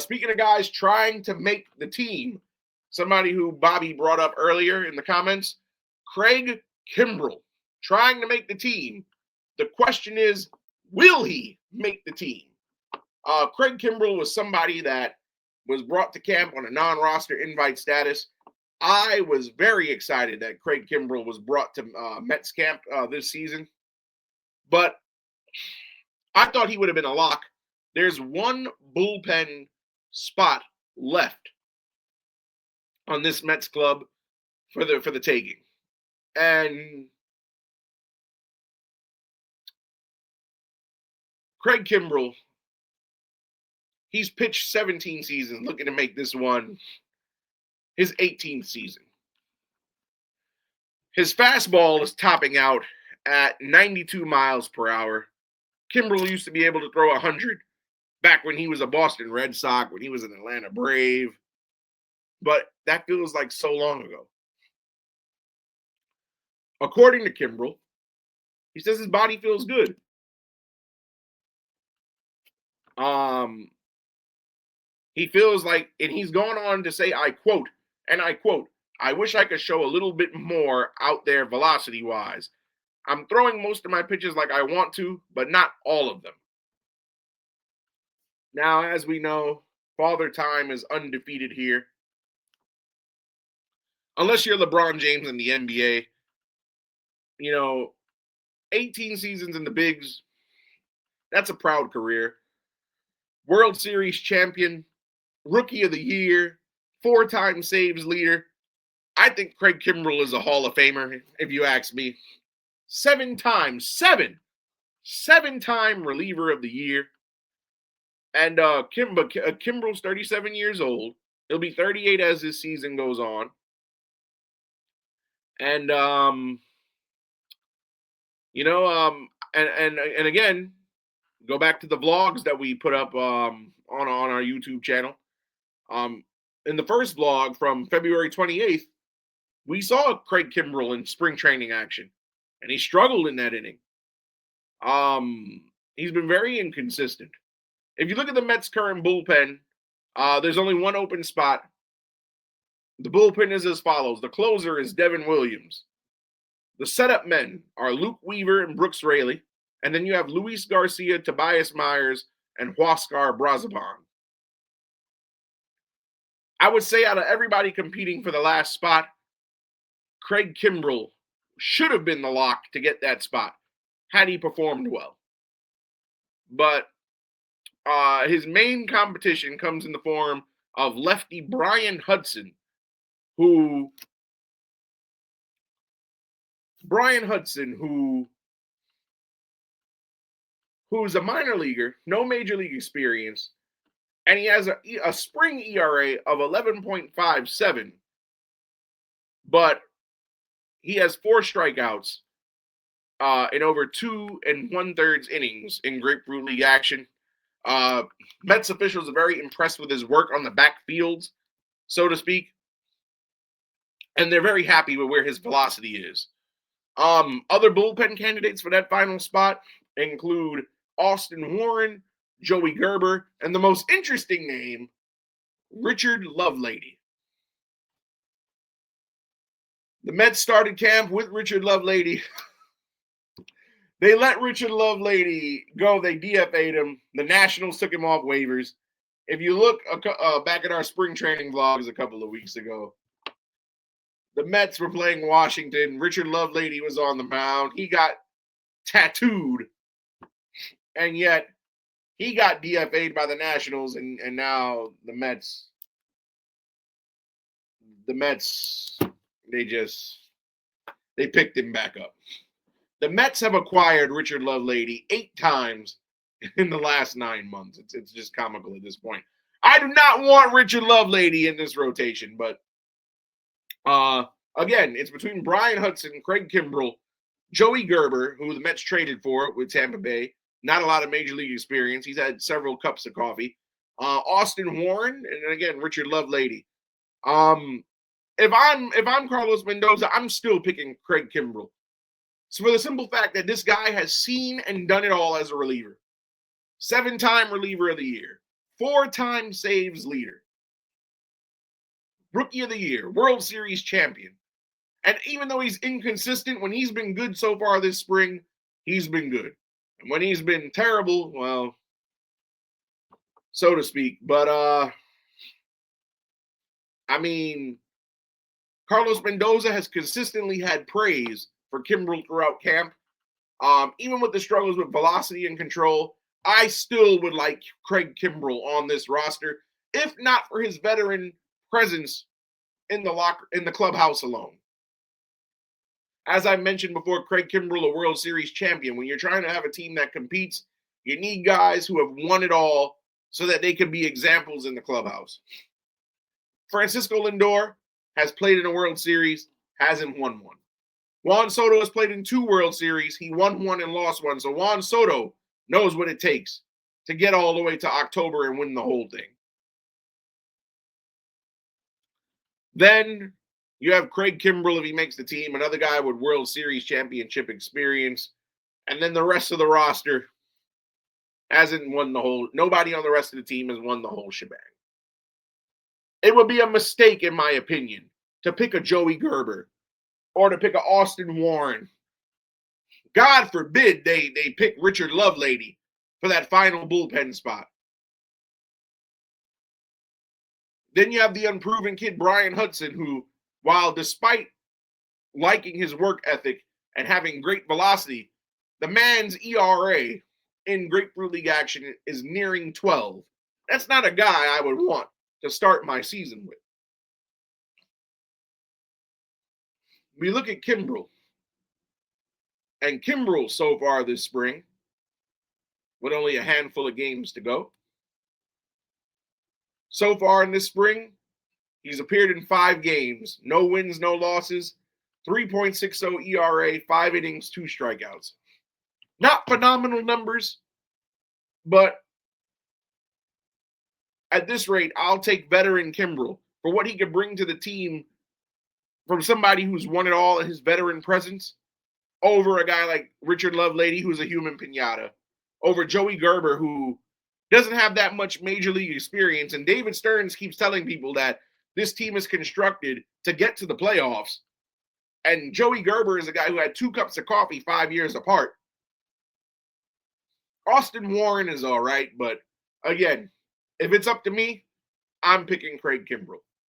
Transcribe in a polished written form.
Speaking of guys trying to make the team, somebody who Bobby brought up earlier in the comments, Craig Kimbrel, trying to make the team. The question is, will he make the team? Craig Kimbrel was somebody that was brought to camp on a non-roster invite status. I was very excited that Craig Kimbrel was brought to Mets camp this season, but I thought he would have been a lock. There's one bullpen spot left on this Mets club for the taking, and Craig Kimbrel, he's pitched 17 seasons, looking to make this one his 18th season. His fastball is topping out at 92 miles per hour. Kimbrel used to be able to throw 100 back when he was a Boston Red Sox, when he was an Atlanta Brave. But that feels like so long ago. According to Kimbrel, he says his body feels good. He feels like, and he's gone on to say, I quote, I wish I could show a little bit more out there velocity-wise. I'm throwing most of my pitches like I want to, but not all of them. Now, as we know, Father Time is undefeated here. Unless you're LeBron James in the NBA, 18 seasons in the bigs, that's a proud career. World Series champion, Rookie of the Year, 4-time saves leader. I think Craig Kimbrel is a Hall of Famer, if you ask me. 7-time reliever of the year. And Kimbrel's 37 years old. He'll be 38 as this season goes on. And and again, go back to the vlogs that we put up on our YouTube channel. In the first vlog from February 28th, we saw Craig Kimbrel in spring training action, and he struggled in that inning. He's been very inconsistent. If you look at the Mets' current bullpen, there's only one open spot. The bullpen is as follows. The closer is Devin Williams. The setup men are Luke Weaver and Brooks Raley. And then you have Luis Garcia, Tobias Myers, and Huascar Brazaban. I would say out of everybody competing for the last spot, Craig Kimbrel should have been the lock to get that spot had he performed well. But his main competition comes in the form of lefty Brian Hudson, who's a minor leaguer, no major league experience, and he has a spring ERA of 11.57, but he has 4 strikeouts in over 2 1/3 innings in Grapefruit League action. Mets officials are very impressed with his work on the backfields, so to speak, and they're very happy with where his velocity is. Other bullpen candidates for that final spot include Austin Warren, Joey Gerber, and the most interesting name, Richard Lovelady. The Mets started camp with Richard Lovelady. They let Richard Lovelady go. They DFA'd him. The Nationals took him off waivers. If you look back at our spring training vlogs a couple of weeks ago, the Mets were playing Washington. Richard Lovelady was on the mound. He got tattooed. And yet, he got DFA'd by the Nationals, and now the Mets, they picked him back up. The Mets have acquired Richard Lovelady 8 times in the last 9 months. It's just comical at this point. I do not want Richard Lovelady in this rotation, but again, it's between Brian Hudson, Craig Kimbrel, Joey Gerber, who the Mets traded for with Tampa Bay. Not a lot of major league experience. He's had several cups of coffee. Austin Warren, and again, Richard Lovelady. If I'm Carlos Mendoza, I'm still picking Craig Kimbrel. So for the simple fact that this guy has seen and done it all as a reliever. 7-time reliever of the year, 4-time saves leader, Rookie of the Year, World Series champion. And even though he's inconsistent, when he's been good so far this spring, he's been good. And when he's been terrible, well, so to speak. But, I mean, Carlos Mendoza has consistently had praise for Kimbrel throughout camp. Even with the struggles with velocity and control, I still would like Craig Kimbrel on this roster, if not for his veteran presence in the clubhouse alone. As I mentioned before, Craig Kimbrel, a World Series champion. When you're trying to have a team that competes, you need guys who have won it all so that they can be examples in the clubhouse. Francisco Lindor has played in a World Series, hasn't won one. Juan Soto has played in 2 World Series. He won one and lost one. So Juan Soto knows what it takes to get all the way to October and win the whole thing. Then you have Craig Kimbrel if he makes the team, another guy with World Series championship experience. And then the rest of the roster hasn't won the whole, nobody on the rest of the team has won the whole shebang. It would be a mistake, in my opinion, to pick a Joey Gerber or to pick a Austin Warren. God forbid they pick Richard Lovelady for that final bullpen spot. Then you have the unproven kid, Brian Hudson, who, while despite liking his work ethic and having great velocity, the man's ERA in Grapefruit League action is nearing 12. That's not a guy I would want to start my season with. We look at Kimbrel. And Kimbrel so far this spring, with only a handful of games to go. So far in this spring, he's appeared in 5 games. No wins, no losses. 3.60 ERA, 5 innings, 2 strikeouts. Not phenomenal numbers, but at this rate, I'll take veteran Kimbrel for what he could bring to the team from somebody who's won it all in his veteran presence over a guy like Richard Lovelady, who's a human piñata, over Joey Gerber, who doesn't have that much major league experience. And David Stearns keeps telling people that this team is constructed to get to the playoffs. And Joey Gerber is a guy who had 2 cups of coffee 5 years apart. Austin Warren is all right, but again, if it's up to me, I'm picking Craig Kimbrel.